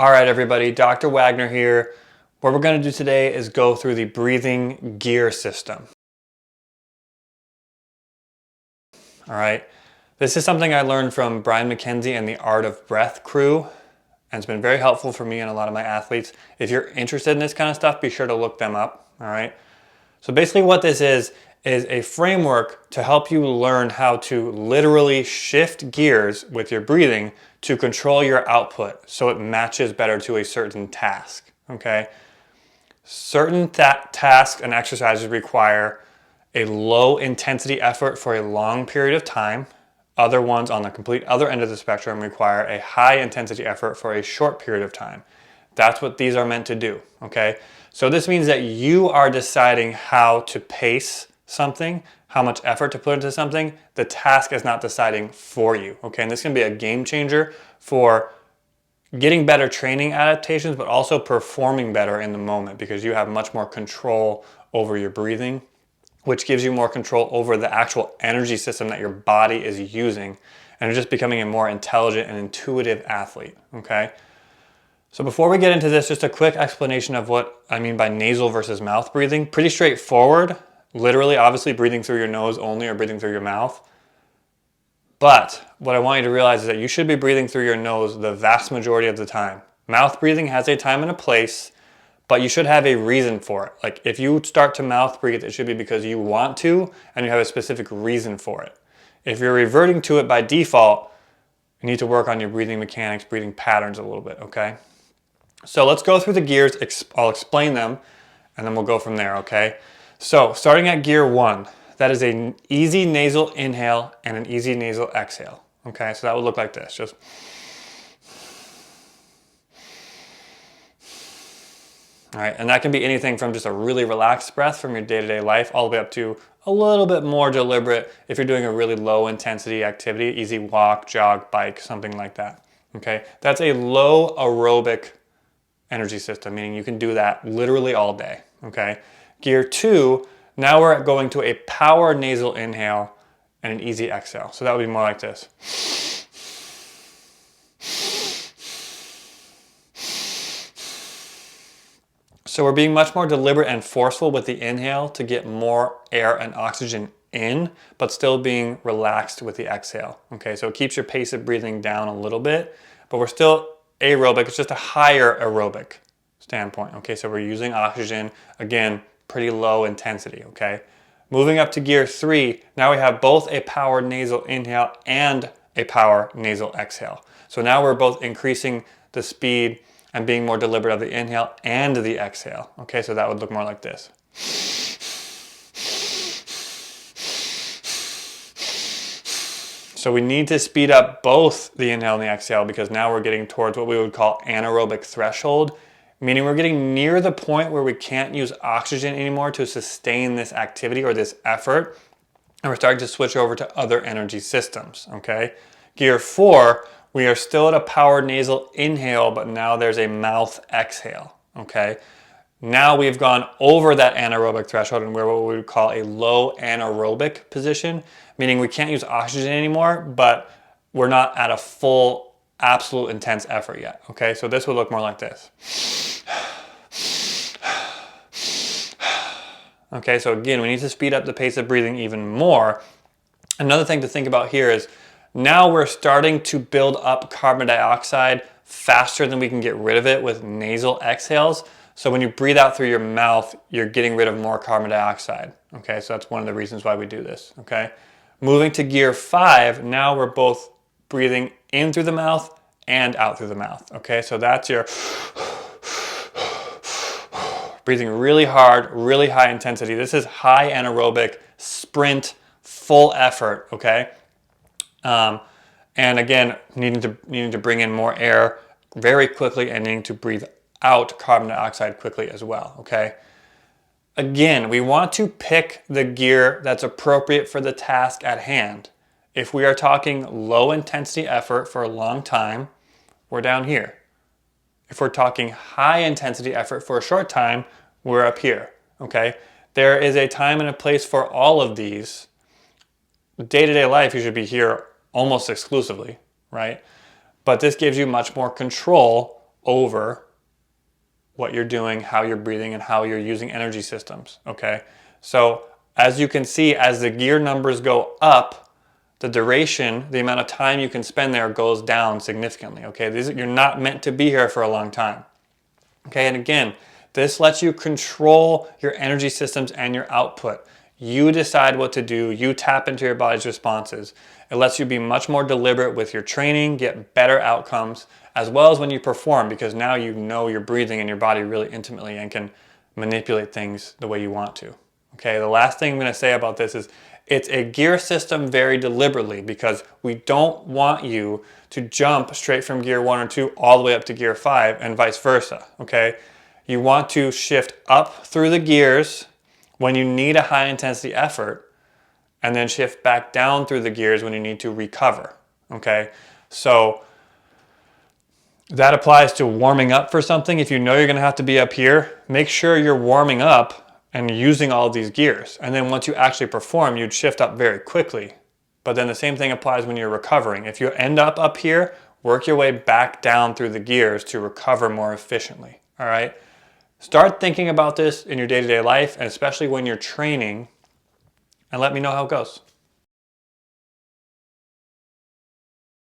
All right, everybody, Dr. Wagner here. What we're going to do today is go through the breathing gear system. All right, this is something I learned from Brian MacKenzie and the Art of Breath crew, and it's been very helpful for me and a lot of my athletes. If you're interested in this kind of stuff, be sure to look them up. All right, so basically what this is a framework to help you learn how to literally shift gears with your breathing to control your output so it matches better to a certain task, okay? Certain tasks and exercises require a low intensity effort for a long period of time. Other ones on the complete other end of the spectrum require a high intensity effort for a short period of time. That's what these are meant to do, okay? So this means that you are deciding how to pace something, how much effort to put into something. The task is not deciding for you, okay? And this can be a game changer for getting better training adaptations, but also performing better in the moment because you have much more control over your breathing, which gives you more control over the actual energy system that your body is using, and you're just becoming a more intelligent and intuitive athlete, okay? So before we get into this, just a quick explanation of what I mean by nasal versus mouth breathing. Pretty straightforward. Literally, obviously, breathing through your nose only or breathing through your mouth. But what I want you to realize is that you should be breathing through your nose the vast majority of the time. Mouth breathing has a time and a place, but you should have a reason for it. Like if you start to mouth breathe, it should be because you want to and you have a specific reason for it. If you're reverting to it by default, you need to work on your breathing mechanics, breathing patterns a little bit, okay? So let's go through the gears. I'll explain them and then we'll go from there, okay? So starting at gear 1, that is an easy nasal inhale and an easy nasal exhale, okay? So that would look like this, just. All right, and that can be anything from just a really relaxed breath from your day-to-day life all the way up to a little bit more deliberate if you're doing a really low intensity activity, easy walk, jog, bike, something like that, okay? That's a low aerobic energy system, meaning you can do that literally all day, okay? Gear 2, now we're going to a power nasal inhale and an easy exhale. So that would be more like this. So we're being much more deliberate and forceful with the inhale to get more air and oxygen in, but still being relaxed with the exhale. Okay, so it keeps your pace of breathing down a little bit, but we're still aerobic. It's just a higher aerobic standpoint. Okay, so we're using oxygen, again, pretty low intensity, okay? Moving up to gear 3, now we have both a power nasal inhale and a power nasal exhale. So now we're both increasing the speed and being more deliberate of the inhale and the exhale. Okay, so that would look more like this. So we need to speed up both the inhale and the exhale because now we're getting towards what we would call anaerobic threshold, meaning we're getting near the point where we can't use oxygen anymore to sustain this activity or this effort, and we're starting to switch over to other energy systems, okay? Gear 4, we are still at a power nasal inhale, but now there's a mouth exhale, okay? Now we've gone over that anaerobic threshold and we're what we would call a low anaerobic position, meaning we can't use oxygen anymore, but we're not at a full, absolute intense effort yet, okay? So this would look more like this. Okay, so again, we need to speed up the pace of breathing even more. Another thing to think about here is now we're starting to build up carbon dioxide faster than we can get rid of it with nasal exhales. So when you breathe out through your mouth, you're getting rid of more carbon dioxide. Okay, so that's one of the reasons why we do this, okay? Moving to gear 5, now we're both breathing in through the mouth and out through the mouth, okay? So that's your breathing really hard, really high intensity. This is high anaerobic, sprint, full effort, okay? And again, needing to bring in more air very quickly and needing to breathe out carbon dioxide quickly as well, okay? Again, we want to pick the gear that's appropriate for the task at hand. If we are talking low intensity effort for a long time, we're down here. If we're talking high intensity effort for a short time, we're up here, okay? There is a time and a place for all of these. Day-to-day life, you should be here almost exclusively, right? But this gives you much more control over what you're doing, how you're breathing, and how you're using energy systems, okay? So as you can see, as the gear numbers go up, the duration, the amount of time you can spend there goes down significantly, okay? You're not meant to be here for a long time, okay? And again, this lets you control your energy systems and your output. You decide what to do. You tap into your body's responses. It lets you be much more deliberate with your training, get better outcomes, as well as when you perform, because now you know your breathing and your body really intimately and can manipulate things the way you want to. Okay, the last thing I'm going to say about this is it's a gear system very deliberately, because we don't want you to jump straight from gear 1 or 2 all the way up to gear 5 and vice versa, okay? You want to shift up through the gears when you need a high intensity effort, and then shift back down through the gears when you need to recover, okay? So that applies to warming up for something. If you know you're gonna have to be up here, make sure you're warming up and using all of these gears. And then once you actually perform, you'd shift up very quickly. But then the same thing applies when you're recovering. If you end up here, work your way back down through the gears to recover more efficiently, all right? Start thinking about this in your day-to-day life, and especially when you're training, and let me know how it goes.